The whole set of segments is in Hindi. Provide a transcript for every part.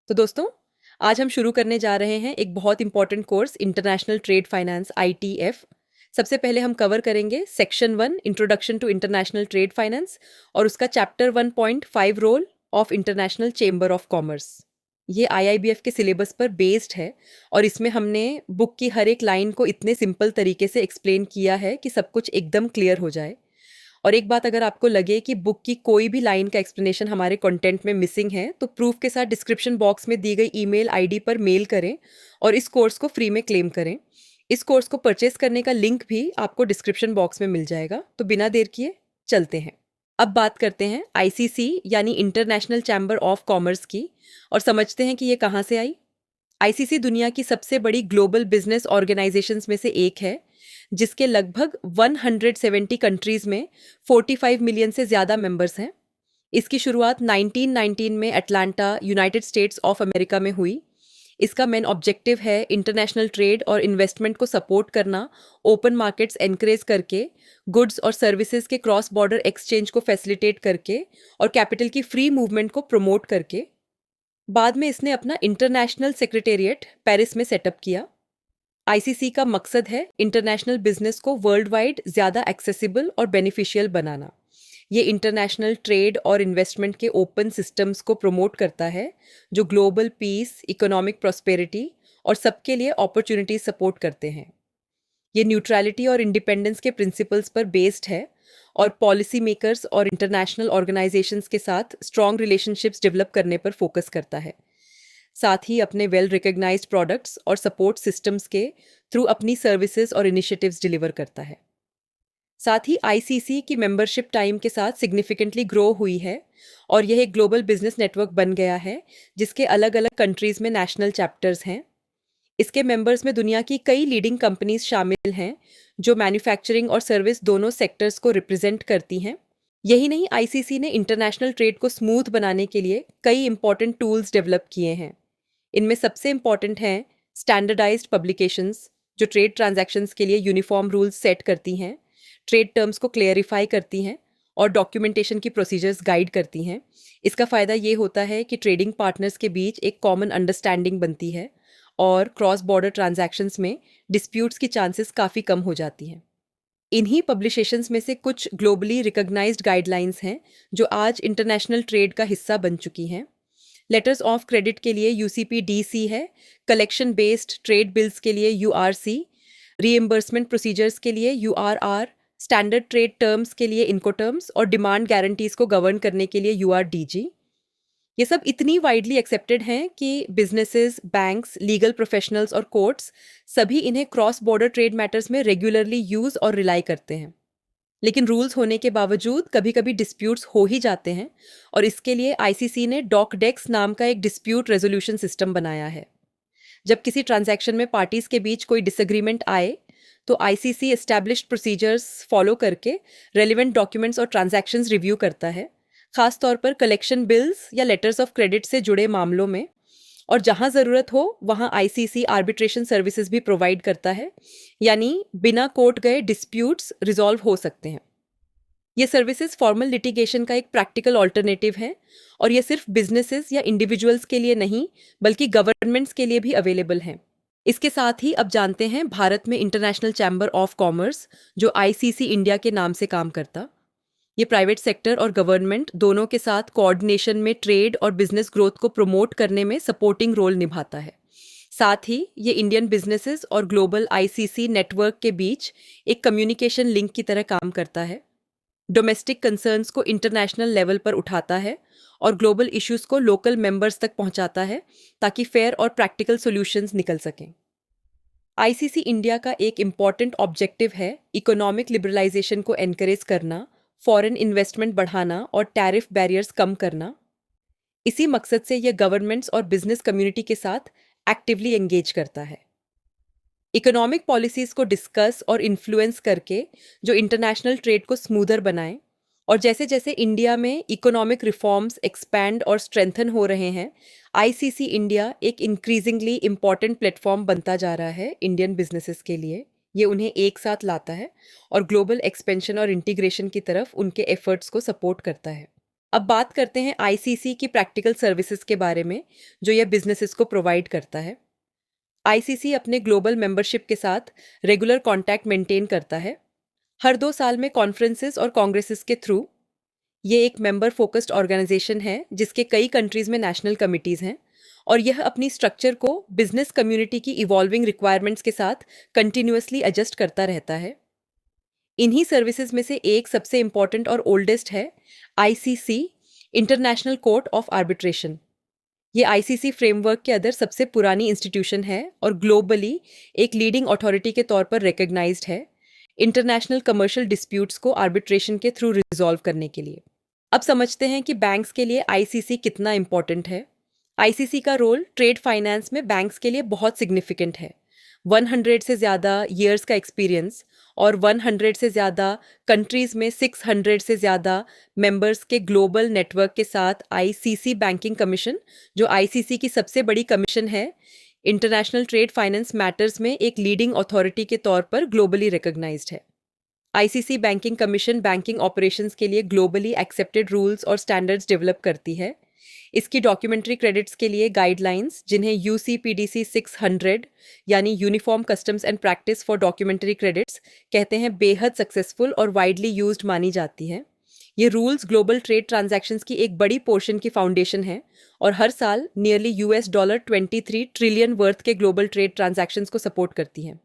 तो दोस्तों, आज हम शुरू करने जा रहे हैं एक बहुत important course international trade finance ITF। सबसे पहले हम कवर करेंगे section 1 introduction to international trade finance और उसका chapter 1.5 role of international chamber of commerce. ये IIBF के सिलेबस पर बेस्ड है और इसमें हमने बुक की हर एक लाइन को इतने सिंपल तरीके से एक्सप्लेन किया है कि सब कुछ एकदम क्लियर हो जाए। और एक बात, अगर आपको लगे कि बुक की कोई भी लाइन का एक्सप्लेनेशन हमारे कंटेंट में मिसिंग है तो प्रूफ के साथ डिस्क्रिप्शन बॉक्स में दी गई ईमेल आईडी पर मेल करें और इस कोर्स को फ्री में क्लेम करें। इस कोर्स को परचेस करने का लिंक भी आपको डिस्क्रिप्शन बॉक्स में मिल जाएगा। तो बिना देर किए चलते हैं। अब बात करते हैं ICC यानी इंटरनेशनल चैम्बर ऑफ कॉमर्स की और समझते हैं कि ये कहाँ से आई। ICC दुनिया की सबसे बड़ी ग्लोबल बिजनेस ऑर्गेनाइजेशंस में से एक है, जिसके लगभग 170 कंट्रीज में 45 मिलियन से ज़्यादा मेंबर्स हैं। इसकी शुरुआत 1919 में Atlanta, United states of America में हुई। इसका मेन ऑब्जेक्टिव है इंटरनेशनल ट्रेड और इन्वेस्टमेंट को सपोर्ट करना, ओपन मार्केट्स एनकरेज करके, गुड्स और सर्विसेज के क्रॉस बॉर्डर एक्सचेंज को फैसिलिटेट करके और कैपिटल की फ्री मूवमेंट को प्रमोट करके। बाद में इसने अपना इंटरनेशनल सेक्रेटेरिएट पेरिस में सेटअप किया। ICC का मकसद है इंटरनेशनल बिजनेस को वर्ल्ड वाइड ज़्यादा एक्सेसिबल और बेनिफिशियल बनाना। ये इंटरनेशनल ट्रेड और इन्वेस्टमेंट के ओपन सिस्टम्स को प्रमोट करता है, जो ग्लोबल पीस, इकोनॉमिक प्रॉस्पेरिटी और सबके लिए अपॉर्चुनिटीज सपोर्ट करते हैं। ये न्यूट्रलिटी और इंडिपेंडेंस के प्रिंसिपल्स पर बेस्ड है और पॉलिसी मेकर्स और इंटरनेशनल ऑर्गेनाइजेशंस के साथ स्ट्रॉन्ग रिलेशनशिप्स डेवलप करने पर फोकस करता है। साथ ही अपने वेल रिकग्नाइज्ड प्रोडक्ट्स और सपोर्ट सिस्टम्स के थ्रू अपनी सर्विसेज और इनिशिएटिव्स डिलीवर करता है। साथ ही ICC की मेंबरशिप टाइम के साथ सिग्निफिकेंटली ग्रो हुई है और यह एक ग्लोबल बिजनेस नेटवर्क बन गया है, जिसके अलग अलग कंट्रीज में नेशनल चैप्टर्स हैं। इसके मेंबर्स में दुनिया की कई लीडिंग कंपनीज शामिल हैं, जो मैन्युफैक्चरिंग और सर्विस दोनों सेक्टर्स को रिप्रेजेंट करती हैं। यही नहीं, ICC ने इंटरनेशनल ट्रेड को स्मूथ बनाने के लिए कई इंपॉर्टेंट टूल्स डेवलप किए हैं। इनमें सबसे इंपॉर्टेंट हैं स्टैंडर्डाइज्ड पब्लिकेशंस, जो ट्रेड ट्रांजैक्शंस के लिए यूनिफॉर्म रूल्स सेट करती हैं, ट्रेड टर्म्स को क्लेरिफाई करती हैं और डॉक्यूमेंटेशन की प्रोसीजर्स गाइड करती हैं। इसका फ़ायदा ये होता है कि ट्रेडिंग पार्टनर्स के बीच एक कॉमन अंडरस्टैंडिंग बनती है और क्रॉस बॉर्डर ट्रांजैक्शंस में डिस्प्यूट्स की चांसेस काफ़ी कम हो जाती हैं। इन्हीं पब्लिकेशंस में से कुछ ग्लोबली रिकग्नाइज्ड गाइडलाइंस हैं, जो आज इंटरनेशनल ट्रेड का हिस्सा बन चुकी हैं। लेटर्स ऑफ क्रेडिट के लिए UCP-DC है, कलेक्शन बेस्ड ट्रेड बिल्स के लिए URC, रीएम्बर्समेंट प्रोसीजर्स के लिए URR, स्टैंडर्ड ट्रेड टर्म्स के लिए इनकोटर्म्स और डिमांड गारंटीज को गवर्न करने के लिए URDG। ये सब इतनी वाइडली एक्सेप्टेड हैं कि बिजनेसेस, बैंक्स, लीगल प्रोफेशनल्स और कोर्ट्स सभी इन्हें क्रॉस बॉर्डर ट्रेड मैटर्स में रेगुलरली यूज़ और रिलाई करते हैं। लेकिन रूल्स होने के बावजूद कभी कभी डिस्प्यूट्स हो ही जाते हैं और इसके लिए ICC ने डॉकडेक्स नाम का एक डिस्प्यूट रेजोल्यूशन सिस्टम बनाया है। जब किसी ट्रांजैक्शन में पार्टीज के बीच कोई डिसएग्रीमेंट आए तो ICC एस्टैब्लिश्ड प्रोसीजर्स फॉलो करके रेलिवेंट डॉक्यूमेंट्स और ट्रांजैक्शंस रिव्यू करता है, खास तौर पर कलेक्शन बिल्स या लेटर्स ऑफ क्रेडिट से जुड़े मामलों में। और जहां ज़रूरत हो वहां ICC आर्बिट्रेशन सर्विसेज भी प्रोवाइड करता है, यानी बिना कोर्ट गए डिस्प्यूट्स रिजॉल्व हो सकते हैं। ये सर्विसेज फॉर्मल लिटिगेशन का एक प्रैक्टिकल ऑल्टरनेटिव है और ये सिर्फ बिजनेसेस या इंडिविजुअल्स के लिए नहीं बल्कि गवर्नमेंट्स के लिए भी अवेलेबल हैं। इसके साथ ही अब जानते हैं भारत में इंटरनेशनल चैम्बर ऑफ कॉमर्स, जो ICC इंडिया के नाम से काम करता। ये प्राइवेट सेक्टर और गवर्नमेंट दोनों के साथ कोऑर्डिनेशन में ट्रेड और बिजनेस ग्रोथ को प्रमोट करने में सपोर्टिंग रोल निभाता है। साथ ही ये इंडियन बिजनेसेस और ग्लोबल ICC नेटवर्क के बीच एक कम्युनिकेशन लिंक की तरह काम करता है, डोमेस्टिक कंसर्न्स को इंटरनेशनल लेवल पर उठाता है और ग्लोबल इश्यूज को लोकल मेंबर्स तक पहुंचाता है, ताकि फेयर और प्रैक्टिकल सॉल्यूशंस निकल सकें। ICC इंडिया का एक इम्पॉर्टेंट ऑब्जेक्टिव है इकोनॉमिक लिबरलाइजेशन को एनकरेज करना, फॉरेन इन्वेस्टमेंट बढ़ाना और टैरिफ बैरियर्स कम करना। इसी मकसद से यह गवर्नमेंट्स और बिजनेस कम्युनिटी के साथ एक्टिवली एंगेज करता है, इकोनॉमिक पॉलिसीज को डिस्कस और इन्फ्लुएंस करके जो इंटरनेशनल ट्रेड को स्मूदर बनाएं। और जैसे जैसे इंडिया में इकोनॉमिक रिफॉर्म्स एक्सपैंड और स्ट्रेंथन हो रहे हैं, ICC इंडिया एक इंक्रीजिंगली इम्पॉर्टेंट प्लेटफॉर्म बनता जा रहा है इंडियन बिजनेसेस के लिए। ये उन्हें एक साथ लाता है और ग्लोबल एक्सपेंशन और इंटीग्रेशन की तरफ उनके एफर्ट्स को सपोर्ट करता है। अब बात करते हैं आईसीसी की प्रैक्टिकल सर्विसेज के बारे में जो यह बिजनेसेस को प्रोवाइड करता है। आईसीसी अपने ग्लोबल मेंबरशिप के साथ रेगुलर कांटेक्ट मेंटेन करता है। हर 2 साल में कॉन्फ्रेंसेस और कांग्रेसेस के थ्रू ये एक मेंबर फोकस्ड ऑर्गेनाइजेशन है जिसके कई कंट्रीज में नेशनल कमिटीज़ हैं और यह अपनी स्ट्रक्चर को बिजनेस कम्युनिटी की इवॉल्विंग रिक्वायरमेंट्स के साथ कंटिन्यूअसली एडजस्ट करता रहता है। इन्हीं सर्विसेज में से एक सबसे इम्पॉर्टेंट और ओल्डेस्ट है ICC, international court of arbitration. ये आईसीसी फ्रेमवर्क के अंदर सबसे पुरानी इंस्टीट्यूशन है और ग्लोबली एक लीडिंग अथॉरिटी के तौर पर रिकग्नाइज्ड है इंटरनेशनल कमर्शियल डिस्प्यूट्स को आर्बिट्रेशन के थ्रू रिजॉल्व करने के लिए। अब समझते हैं कि बैंक्स के लिए आईसीसी कितना इम्पोर्टेंट है। आईसीसी का रोल ट्रेड फाइनेंस में बैंक्स के लिए बहुत सिग्निफिकेंट है। 100 से ज़्यादा ईयर्स का एक्सपीरियंस और 100 से ज़्यादा कंट्रीज़ में 600 से ज़्यादा मेंबर्स के ग्लोबल नेटवर्क के साथ आईसीसी बैंकिंग कमीशन, जो आईसीसी की सबसे बड़ी कमीशन है, इंटरनेशनल ट्रेड फाइनेंस मैटर्स में एक लीडिंग अथॉरिटी के तौर पर ग्लोबली रिकग्नाइज्ड है। ICC banking commission banking operations के लिए ग्लोबली एक्सेप्टेड रूल्स और स्टैंडर्ड्स डेवलप करती है। इसकी डॉक्यूमेंट्री क्रेडिट्स के लिए गाइडलाइंस, जिन्हें यूसीपीडीसी 600 यानी uniform customs and practice for documentary credits कहते हैं, बेहद सक्सेसफुल और वाइडली यूज्ड मानी जाती हैं। ये रूल्स ग्लोबल ट्रेड ट्रांजैक्शंस की एक बड़ी पोर्शन की फाउंडेशन है और हर साल नियरली $23 ट्रिलियन वर्थ के ग्लोबल ट्रेड ट्रांजैक्शंस को सपोर्ट करती हैं।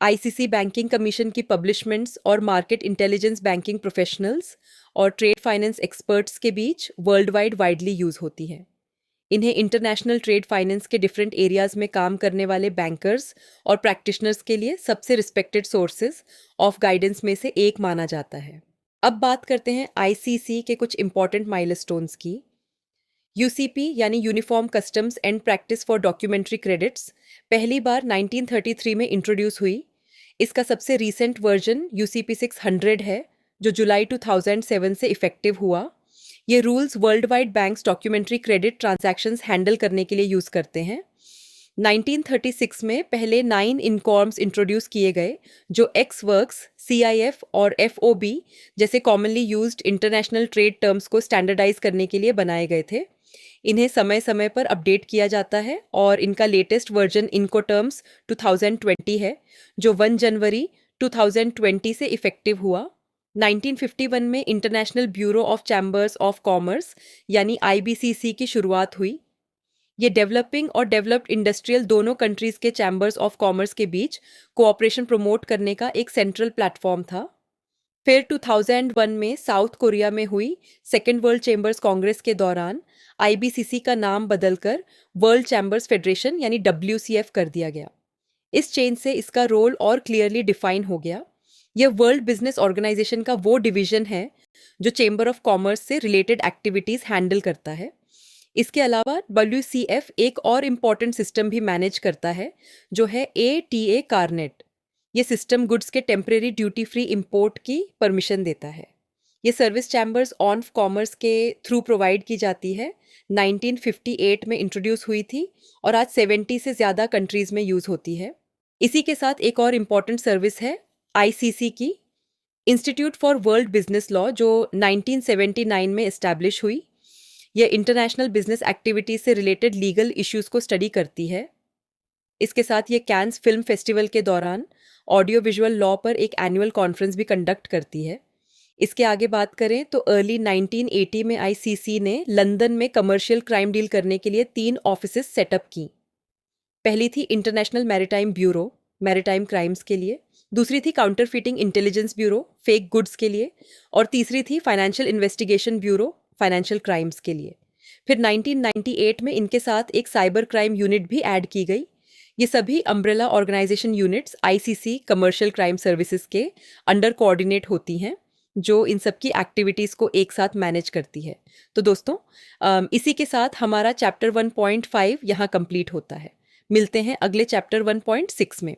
आईसीसी बैंकिंग कमीशन की पब्लिशमेंट्स और मार्केट इंटेलिजेंस बैंकिंग प्रोफेशनल्स और ट्रेड फाइनेंस एक्सपर्ट्स के बीच वर्ल्ड वाइड वाइडली यूज़ होती है। इन्हें इंटरनेशनल ट्रेड फाइनेंस के डिफरेंट एरियाज में काम करने वाले बैंकर्स और प्रैक्टिशनर्स के लिए सबसे रिस्पेक्टेड सोर्सेज ऑफ गाइडेंस में से एक माना जाता है। अब बात करते हैं आईसीसी के कुछ इंपॉर्टेंट माइलस्टोन्स की। यूसीपी यानी uniform customs and practice for documentary credits पहली बार 1933 में इंट्रोड्यूस हुई। इसका सबसे रीसेंट वर्जन यूसीपी 600 है जो जुलाई 2007 से इफेक्टिव हुआ। ये rules world wide banks documentary credit transactions handle करने के लिए यूज़ करते हैं। 1936 में पहले 9 इनकॉर्म्स इंट्रोड्यूस किए गए जो एक्स वर्क्स, सीआईएफ और एफओबी जैसे commonly used international trade terms को स्टैंडर्डाइज करने के लिए बनाए गए थे। इन्हें समय समय पर अपडेट किया जाता है और इनका लेटेस्ट वर्जन इनकोटर्म्स 2020 है जो 1 जनवरी 2020 से इफेक्टिव हुआ। 1951 में international bureau of chambers of commerce यानी आईबीसीसी की शुरुआत हुई। ये डेवलपिंग और डेवलप्ड इंडस्ट्रियल दोनों कंट्रीज के चैम्बर्स ऑफ कॉमर्स के बीच कोऑपरेशन प्रमोट करने का एक सेंट्रल प्लेटफॉर्म था। फिर 2001 में साउथ कोरिया में हुई सेकेंड वर्ल्ड चैम्बर्स कांग्रेस के दौरान आईबीसीसी का नाम बदलकर वर्ल्ड चैम्बर्स फेडरेशन यानी WCF कर दिया गया। इस चेंज से इसका रोल और क्लियरली डिफाइन हो गया। यह वर्ल्ड बिजनेस ऑर्गेनाइजेशन का वो डिवीजन है जो चैम्बर ऑफ कॉमर्स से रिलेटेड एक्टिविटीज़ हैंडल करता है। इसके अलावा WCF एक और इम्पॉर्टेंट सिस्टम भी मैनेज करता है जो है ATA कारनेट। ये सिस्टम गुड्स के टेम्परेरी ड्यूटी फ्री इंपोर्ट की परमिशन देता है। ये सर्विस चैम्बर्स ऑन कॉमर्स के थ्रू प्रोवाइड की जाती है। 1958 में इंट्रोड्यूस हुई थी और आज 70 से ज़्यादा कंट्रीज़ में यूज़ होती है। इसी के साथ एक और इम्पॉर्टेंट सर्विस है आईसीसी की institute for world business law जो 1979 में इस्टेब्लिश हुई। यह इंटरनेशनल बिजनेस एक्टिविटीज़ से रिलेटेड लीगल इश्यूज़ को स्टडी करती है। इसके साथ ये कैन्स फिल्म फेस्टिवल के दौरान ऑडियो विजुअल लॉ पर एक एनुअल कॉन्फ्रेंस भी कंडक्ट करती है। इसके आगे बात करें तो अर्ली 1980 में आईसीसी ने लंदन में कमर्शियल क्राइम डील करने के लिए 3 ऑफिसेस सेटअप की। पहली थी international maritime bureau, maritime crimes के लिए, दूसरी थी counterfeiting intelligence bureau, fake goods के लिए, और तीसरी थी financial investigation bureau, financial crimes के लिए। फिर 1998 में इनके साथ एक साइबर क्राइम यूनिट भी ऐड की गई। ये सभी umbrella organisation units ICC commercial crime services के अंडर कोऑर्डिनेट होती हैं जो इन सब की एक्टिविटीज़ को एक साथ मैनेज करती है। तो दोस्तों, इसी के साथ हमारा चैप्टर 1.5 यहाँ कंप्लीट होता है। मिलते हैं अगले चैप्टर 1.6 में।